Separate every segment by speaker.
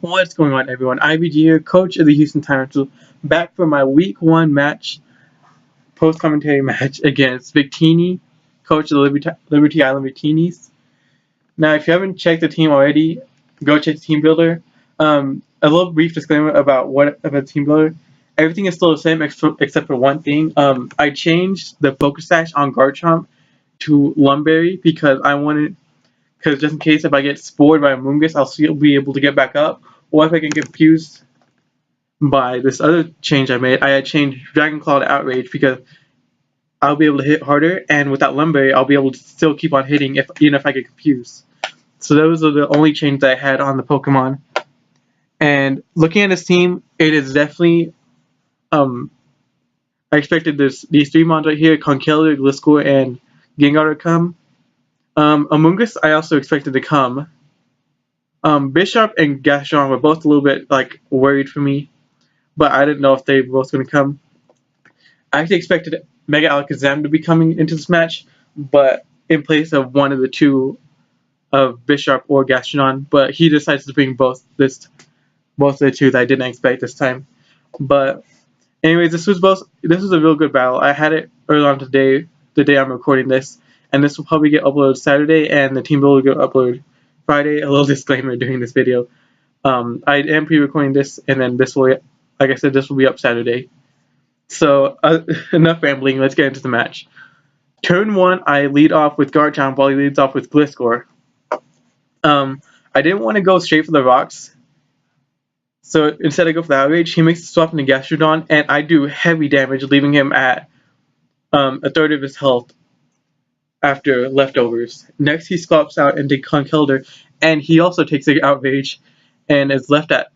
Speaker 1: What's going on, everyone? IBG here, coach of the Houston Tyrants, back for my Week 1 match, post-commentary match against Victini, coach of the Liberty Island Victinis. Now, if you haven't checked the team already, go check the team builder. A little brief disclaimer about team builder. Everything is still the same except for one thing. I changed the focus dash on Garchomp to Lumberry because just in case if I get spoiled by a Mungus, I'll still be able to get back up. Or if I get confused by this other change I made, I had changed Dragon Claw to Outrage because I'll be able to hit harder, and without Lumberry, I'll be able to still keep on hitting even if I get confused. So those are the only changes I had on the Pokemon. And looking at this team, it is definitely I expected these three mons right here, Conkeldurr, Gliscor, and Gengar to come. Amoonguss I also expected to come. Bishop and Gastron were both a little bit worried for me, but I didn't know if they were both going to come. I actually expected Mega Alakazam to be coming into this match, but in place of one of the two of Bishop or Gastron, but he decided to bring both of the two that I didn't expect this time. But anyways, this was a real good battle. I had it early on today, the day I'm recording this, and this will probably get uploaded Saturday, and the team builder will get uploaded Friday. A little disclaimer during this video. I am pre-recording this, and then this will, like I said, this will be up Saturday. So enough rambling. Let's get into the match. Turn 1, I lead off with Garchomp while he leads off with Gliscor. I didn't want to go straight for the rocks, so instead I go for the Outrage. He makes a swap into Gastrodon, and I do heavy damage, leaving him at a third of his health after leftovers. Next, he swaps out into Conkeldurr, and he also takes the Outrage and is left at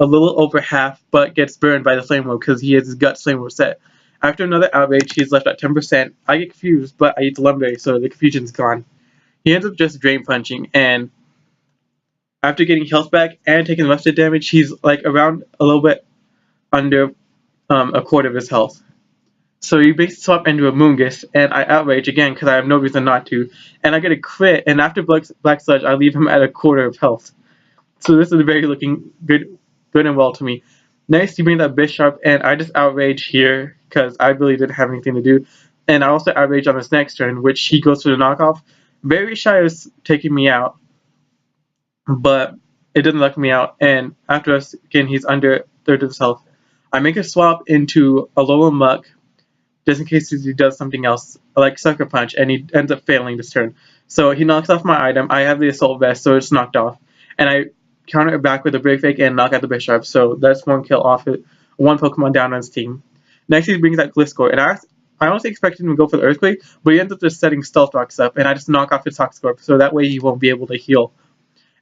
Speaker 1: a little over half, but gets burned by the Flame Wheel because he has his Guts Flame Wheel set. After another Outrage, he's left at 10%. I get confused, but I eat the Lumberry, so the confusion's gone. He ends up just Drain Punching, and after getting health back and taking the rest of the damage, he's around a little bit under a quarter of his health. So he basically swap into a Moongus, and I Outrage again because I have no reason not to, and I get a crit, and after Black Sludge, I leave him at a quarter of health. So this is very looking good and well to me. Next, you bring that Bishop, and I just Outrage here because I really didn't have anything to do, and I also Outrage on this next turn, which he goes for the knockoff. Very shy of taking me out, but it didn't luck me out, and after us, again, he's under a third of his health. I make a swap into a Alola Muck, just in case he does something else, like Sucker Punch, and he ends up failing this turn. So he knocks off my item. I have the Assault Vest, so it's knocked off, and I counter it back with a Break Fake and knock out the Bishop, so that's one kill off it, one Pokemon down on his team. Next, he brings out Gliscor, and I honestly expected him to go for the Earthquake, but he ends up just setting Stealth Rocks up, and I just knock off his Toxcorp, so that way he won't be able to heal.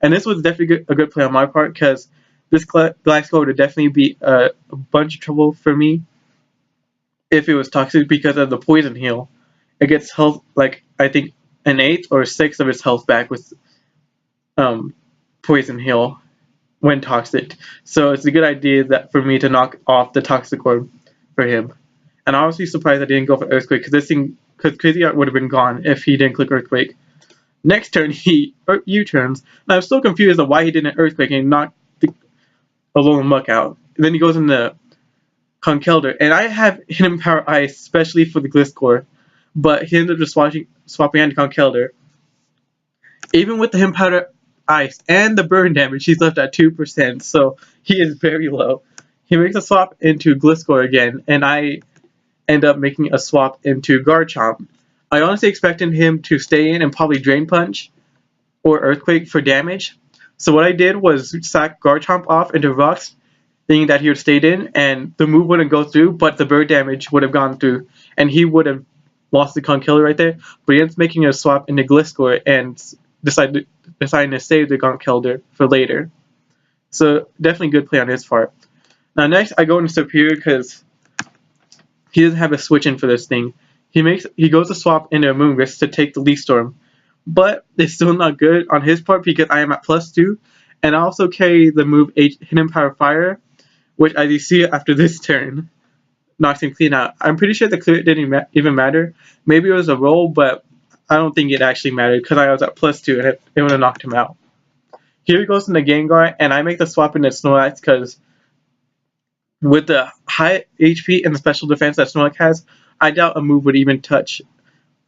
Speaker 1: And this was definitely a good play on my part, because this Gliscor would definitely be a bunch of trouble for me if it was toxic because of the Poison Heal. It gets health, I think an 8 or 6 of its health back with Poison Heal when toxic. So it's a good idea for me to knock off the Toxicroak for him. And I'm obviously surprised I didn't go for Earthquake because Crazy Art would have been gone if he didn't click Earthquake. Next turn, he U-turns, and I'm still confused of why he didn't Earthquake and knock the Alolan Muck out. And then he goes into Conkeldurr, and I have Hidden Power Ice, especially for the Gliscor, but he ended up just swapping into Conkeldurr. Even with the Hidden Power Ice and the burn damage, he's left at 2%, so he is very low. He makes a swap into Gliscor again, and I end up making a swap into Garchomp. I honestly expected him to stay in and probably Drain Punch or Earthquake for damage. So what I did was sack Garchomp off into Rocks, thinking that he would stay in, and the move wouldn't go through, but the bird damage would have gone through, and he would have lost the Conkeldurr right there. But he ends up making a swap into Gliscor and deciding to save the Conkeldurr for later. So definitely good play on his part. Now next, I go into Superior because he doesn't have a switch in for this thing. He goes to swap into a Moongus to take the Leaf Storm, but it's still not good on his part because I am at +2, and I also carry the move Hidden Power Fire, which, as you see after this turn, knocks him clean out. I'm pretty sure the clear didn't even matter. Maybe it was a roll, but I don't think it actually mattered because I was at +2 and it would have knocked him out. Here he goes in the Gengar, and I make the swap into Snorlax because with the high HP and the special defense that Snorlax has, I doubt a move would even touch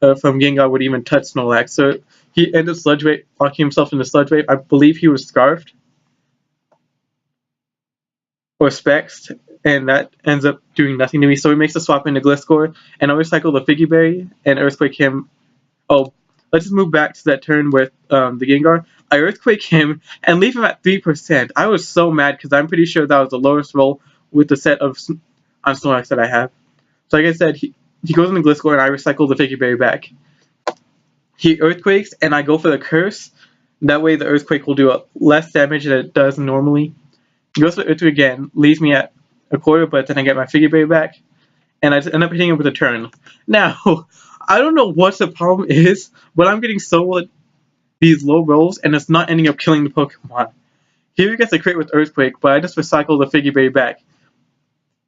Speaker 1: from Gengar would even touch Snorlax. So he ended Sludge Wave, locking himself into Sludge Wave. I believe he was Scarfed or Spexed, and that ends up doing nothing to me. So he makes a swap into Gliscor, and I recycle the Figgy Berry and Earthquake him. Oh, let's just move back to that turn with the Gengar. I Earthquake him and leave him at 3%. I was so mad because I'm pretty sure that was the lowest roll with the set of on Snorlax that I have. So like I said, he goes into Gliscor and I recycle the Figgy Berry back. He Earthquakes and I go for the Curse. That way the Earthquake will do less damage than it does normally. He goes for Earthquake again, leaves me at a quarter, but then I get my Figgy Berry back. And I end up hitting him with a turn. Now, I don't know what the problem is, but I'm getting these low rolls and it's not ending up killing the Pokemon. Here he gets a crit with Earthquake, but I just recycle the Figgy Berry back.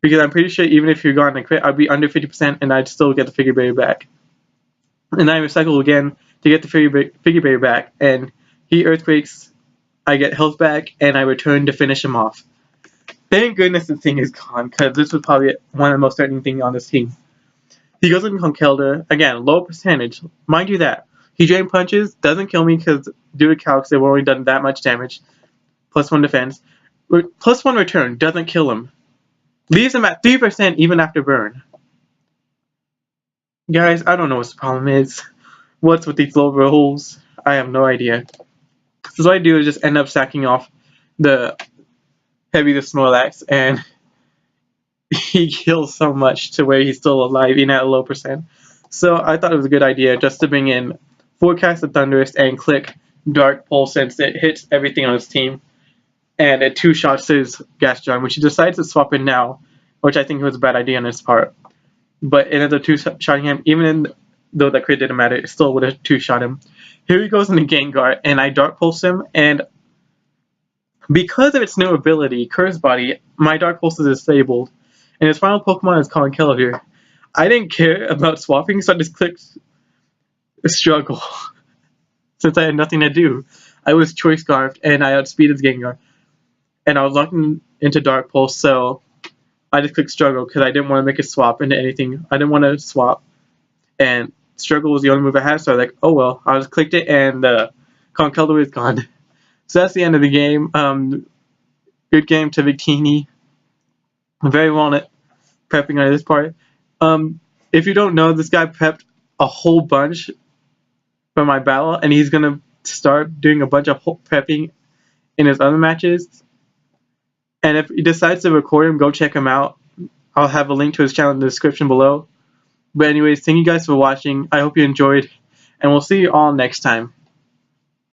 Speaker 1: Because I'm pretty sure even if you're gone a crit, I'd be under 50% and I'd still get the Figgy Berry back. And I recycle again to get the Figgy Berry back, and he Earthquakes, I get health back, and I return to finish him off. Thank goodness this thing is gone, because this was probably one of the most threatening things on this team. He goes into Conkeldurr, again, low percentage, mind you that. He Drain Punches, doesn't kill me because due to calcs they've already done that much damage. +1 defense. +1 return, doesn't kill him. Leaves him at 3% even after burn. Guys, I don't know what the problem is. What's with these low rolls? I have no idea. So what I do is just end up stacking off the heavy to Snorlax, and he kills so much to where he's still alive even at a low percent. So I thought it was a good idea just to bring in Forecast of Thunderous and click Dark Pulse since it hits everything on his team. And it 2-shots his Gastrodon, which he decides to swap in now, which I think was a bad idea on his part. But it ended up 2-shotting him, even though that crit didn't matter, it still would have 2-shot him. Here he goes in the Gengar, and I Dark Pulse him, and because of its new ability, Curse Body, my Dark Pulse is disabled, and his final Pokemon is Conkeldurr. I didn't care about swapping, so I just clicked Struggle. Since I had nothing to do. I was Choice Scarfed, and I outspeeded Gengar. And I was locked into Dark Pulse, so I just clicked Struggle because I didn't want to make a swap into anything. I didn't want to swap, and Struggle was the only move I had, so I was like, oh well. I just clicked it, and Conkeldurr is gone. So that's the end of the game. Good game to Victini. Very well at prepping on this part. If you don't know, this guy prepped a whole bunch for my battle, and he's going to start doing a bunch of prepping in his other matches. And if he decides to record him, go check him out. I'll have a link to his channel in the description below. But anyways, thank you guys for watching. I hope you enjoyed, and we'll see you all next time.